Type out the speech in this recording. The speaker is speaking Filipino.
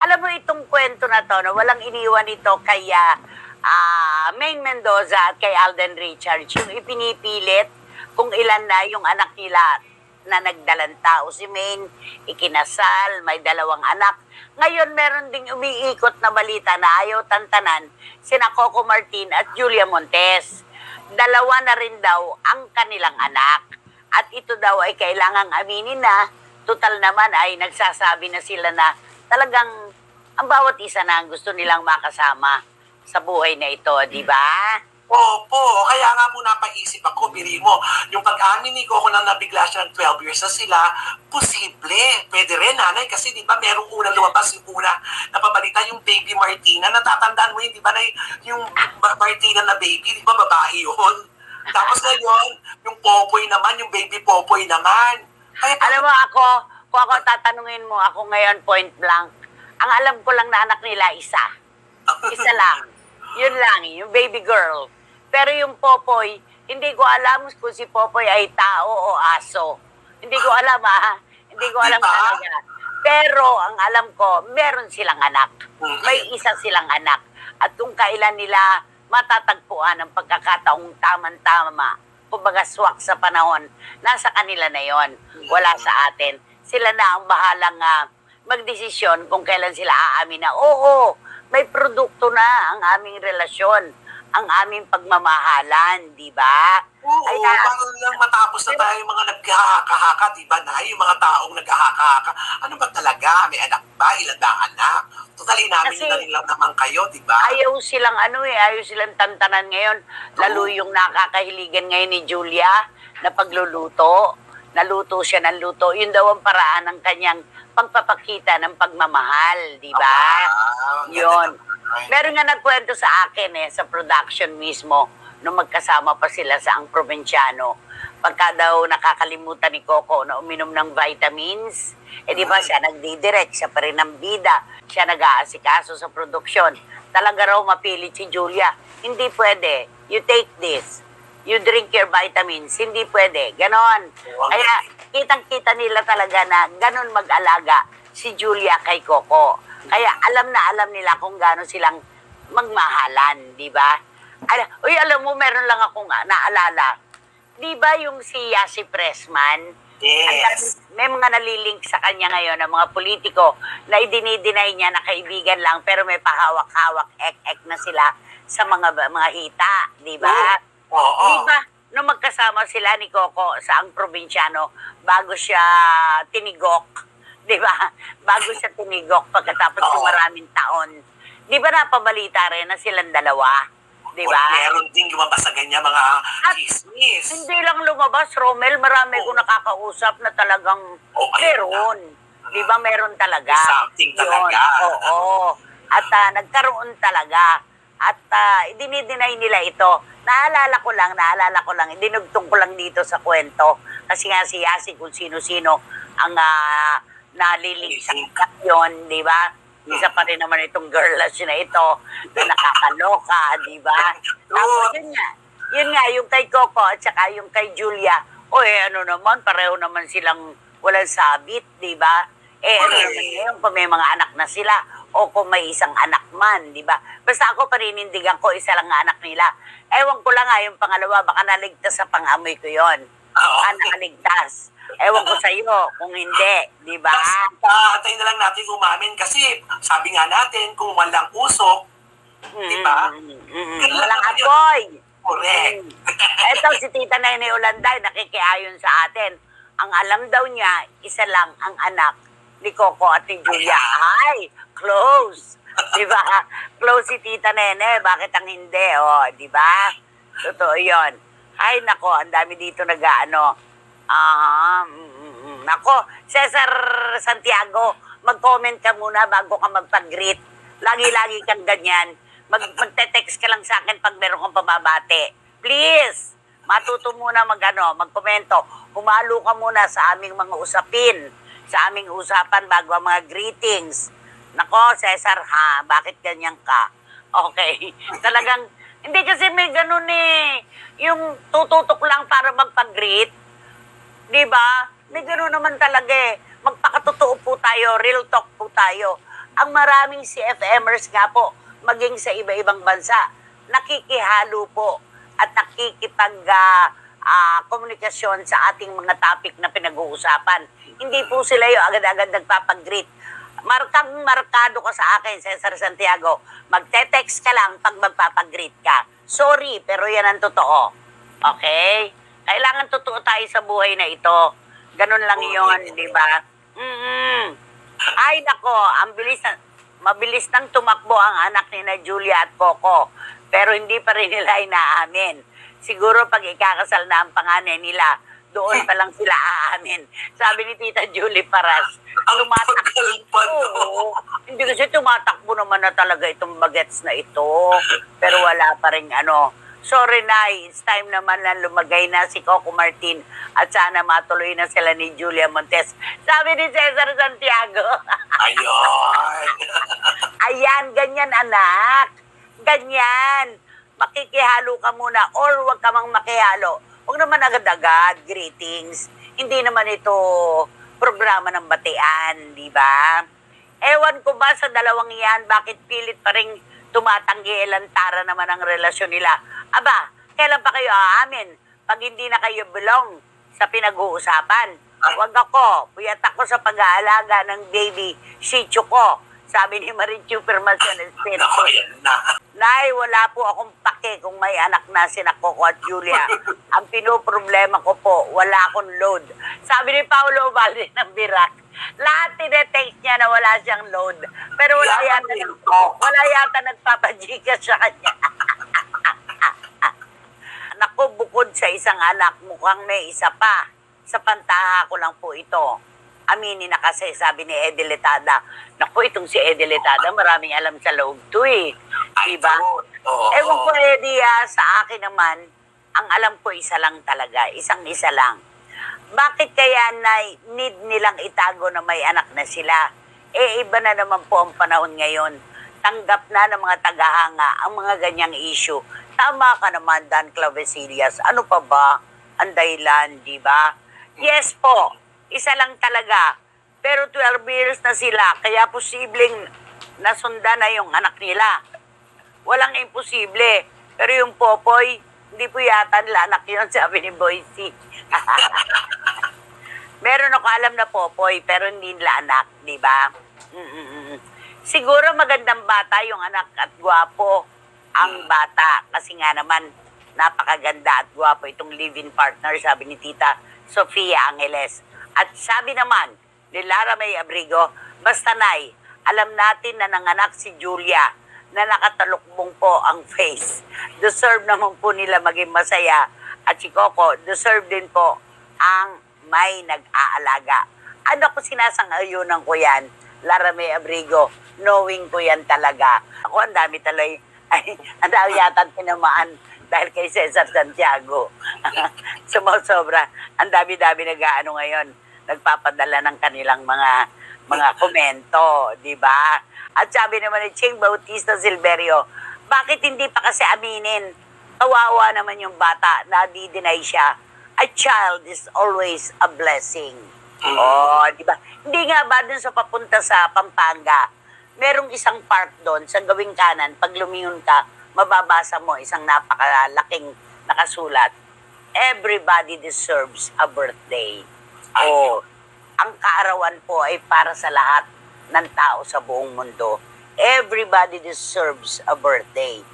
Alam mo itong kwento na to, no, walang iniwan ito kay Maine Mendoza at kay Alden Richards. Yung ipinipilit kung ilan na yung anak nila na nagdalang tao. Si Maine, ikinasal, may 2 anak. Ngayon, meron ding umiikot na balita na ayaw tantanan sina Coco Martin at Julia Montes. 2 na rin daw ang kanilang anak. At ito daw ay kailangang aminin na, total naman ay nagsasabi na sila na talagang ang bawat isa na ang gusto nilang makasama sa buhay na ito, di ba? Opo, kaya nga po napaisip ako, biri mo, yung pag-amin ni Coco nang nabigla siya ng 12 years na sila, posible. Pwede rin, nanay, kasi di ba merong unang lumabas yung una napabalita yung baby Martina. Natatandaan mo yun, di ba, na yung Martina na baby, di ba babae yun? Tapos ngayon, yung Popoy naman, yung baby Popoy naman. Kaya, Alam mo kung ako tatanungin mo, ako ngayon point blank, ang alam ko lang na anak nila isa. Isa lang. Yun lang, yung baby girl. Pero yung Popoy, hindi ko alam kung si Popoy ay tao o aso. Hindi ko alam Hindi ko alam Diba? talaga. Pero ang alam ko, meron silang anak. May isa silang anak. At kung kailan nila matatagpuan ang pagkakataong tamang-tama, kumbaga swak sa panahon, nasa kanila na yon. Wala sa atin. Sila na ang bahalang magdesisyon kung kailan sila aamin na, oo, may produkto na ang aming relasyon, ang aming pagmamahalan, di ba? oo, bago lang matapos na tayo yung mga naghahaka-haka, di ba na? Yung mga taong naghahaka-haka. Ano ba talaga? May anak ba? Ilan ba ang anak? Totally namin Kasi na rin lang naman kayo, di ba? ayaw silang ayaw silang tantanan ngayon. Lalo yung nakakahiligan ngayon ni Julia na pagluluto. Naluto siya ng luto. Yun daw ang paraan ng kanyang pagpapakita ng pagmamahal, di ba? Yun. Meron nga nagkwento sa akin sa production mismo, nung magkasama pa sila sa Ang Provinciano. Pagka daw nakakalimutan ni Coco na uminom ng vitamins, di ba siya nagdidirect, siya pa rin ang bida, siya nag-aasikaso sa produksyon. Talaga raw mapilit si Julia, hindi pwede, you take this, you drink your vitamins, hindi pwede, ganon. Kaya kitang-kita nila talaga na ganon mag-alaga si Julia kay Coco. Kaya alam na alam nila kung gaano silang magmahalan, di ba? Alam mo, meron lang akong naalala. Di ba yung si Yasi Pressman? Yes. May mga nalilink sa kanya ngayon ng mga politiko na idinideny niya na kaibigan lang pero may pahawak-hawak, ek-ek na sila sa mga hita, di ba? Oo. Di ba, nung magkasama sila ni Coco sa Ang Provinciano, bago siya tinigok, di ba? Bago siya tinigok pagkatapos ng maraming taon. Di ba napabalita rin na silang dalawa? Di ba? Meron din lumabas sa ganyan mga At chismis. hindi lang lumabas, Romel, marami ko nakakausap na talagang meron. Di ba meron talaga? May something talaga. Oo. At nagkaroon talaga. At dinideny nila ito. Naalala ko lang, dinugtong ko lang dito sa kwento. Kasi nga si Yasi kung sino-sino ang nalilig sa yun, di ba? Isa pa rin naman itong girlash na ito na nakakaloka, di ba? Tapos yun nga, yung kay Coco at saka yung kay Julia, ano naman, pareho naman silang walang sabit, di ba? Ano naman ngayon kung may mga anak na sila o kung may isang anak man, di ba? Basta ako paninindigan ko, isa lang nga anak nila. Ewan ko lang yung pangalawa, baka naligtas sa pang-amoy ko yon. Nakaligtas. Ewan ko sa iyo kung hindi, di ba? Antayin na lang natin umamin kasi sabi nga natin kung walang usok, di ba? Walang apoy. Correct. Ito si Tita Nene Olanday, nakikiayon sa atin. Ang alam daw niya, isa lang ang anak ni Coco at ni Julia. Ay, close. Di ba? Close si Tita Nene. Bakit ang hindi? Di ba? Totoo yun. Ay, nako, ang dami dito nako, Cesar Santiago, mag-comment ka muna bago ka magpag-greet. Lagi-lagi kang ganyan. Magte-text ka lang sa akin pag meron kang pababate. Please, matuto muna magkomento. Humalo ka muna sa aming mga usapin, sa aming usapan bago ang mga greetings. Nako, Cesar, bakit ganyan ka? Okay. Talagang, hindi kasi may ganun yung tututok lang para magpag-greet. Di ba? May gano'n naman talaga Magpakatotoo po tayo, real talk po tayo. Ang maraming CFMers nga po, maging sa iba-ibang bansa, nakikihalo po at komunikasyon sa ating mga topic na pinag-uusapan. Hindi po sila yung agad-agad nagpapag-greet. Markado ka sa akin, Cesar Santiago. Magte-text ka lang pag magpapag-greet ka. Sorry, pero yan ang totoo. Okay? Kailangan totoo tayo sa buhay na ito. Ganun lang yun, di ba? Ay, nako, mabilis nang tumakbo ang anak ni na Julia at Coco. Pero hindi pa rin nila inaamin. Siguro pag ikakasal na ang panganay nila, doon pa lang sila aamin. Sabi ni Tita Julie Paras, tumatakbo. Hindi kasi tumatakbo naman na talaga itong bagets na ito. Pero wala pa rin Sorry na, it's time naman na lumagay na si Coco Martin at sana matuloy na sila ni Julia Montes. Sabi ni Cesar Santiago. Ayun. Ayan, ganyan anak. Ganyan. Makikihalo ka muna or huwag ka mang makihalo. Huwag naman agad-agad, greetings. Hindi naman ito programa ng batian, di ba? Ewan ko ba sa dalawang yan, bakit pilit pa rin tumatanggi, lantara naman ang relasyon nila. Aba, kailan pa kayo aamin? Pag hindi na kayo belong sa pinag-uusapan. Huwag ako, puyat ako sa pag-aalaga ng baby shih tzu ko. Sabi ni Marichu Permacion Espiritu. Ako, yan na. Nay, wala po akong pake kung may anak na sina Coco at Julia. Ang pinoproblema ko po, wala akong load. Sabi ni Paolo Ubalde ng Birak, lahat tinetext niya na wala siyang load. Pero wala yata nagpapajikas sa kanya. Naku, bukod sa isang anak, mukhang may isa pa. Sa pantaha ko lang po ito. Aminin na kasi, sabi ni Eddie Letada. Naku, itong si Eddie Letada, maraming alam sa loob to eh. Diba? Ewan ko, Eddie, sa akin naman, ang alam ko isa lang talaga, isang-isa lang. Bakit kaya need nilang itago na may anak na sila? Iba na naman po ang panahon ngayon. Tanggap na ng mga tagahanga ang mga ganyang issue. Tama ka naman, Dan Clavesillas. Ano pa ba ang dahilan, di ba? Yes po, isa lang talaga. Pero 12 years na sila, kaya posibleng nasundan na yung anak nila. Walang imposible. Pero yung Popoy, hindi po yata nila anak yun, sabi ni Boycie. Meron ako alam na Popoy, pero hindi nila anak, di ba? Siguro magandang bata yung anak at gwapo ang bata. Kasi nga naman, napakaganda at gwapo itong live-in partner, sabi ni Tita Sofia Angeles. At sabi naman ni Lara May Abrigo, basta nay, alam natin na nanganak si Julia na nakatalukbong po ang face. Deserve naman po nila maging masaya. At si Coco, deserve din po ang may nag-aalaga. Ano ko sinasang-ayunan ko yan, Lara May Abrigo, knowing ko yan talaga. Ako ang dami talay, ang dami yata tinamaan dahil kay Cesar Santiago. Sumosobra, ang dami-dami nag-aano ngayon, nagpapadala ng kanilang mga komento, di ba? At sabi naman ni Ching Bautista Silverio, bakit hindi pa kasi aminin? Kawawa naman yung bata, nadi-deny siya. A child is always a blessing. Oh, di ba? Hindi nga ba dun sa papunta sa Pampanga, merong isang park doon sa gawing kanan, pag lumingon ka, mababasa mo isang napakalaking nakasulat, everybody deserves a birthday. Oh, ang kaarawan po ay para sa lahat ng tao sa buong mundo. Everybody deserves a birthday.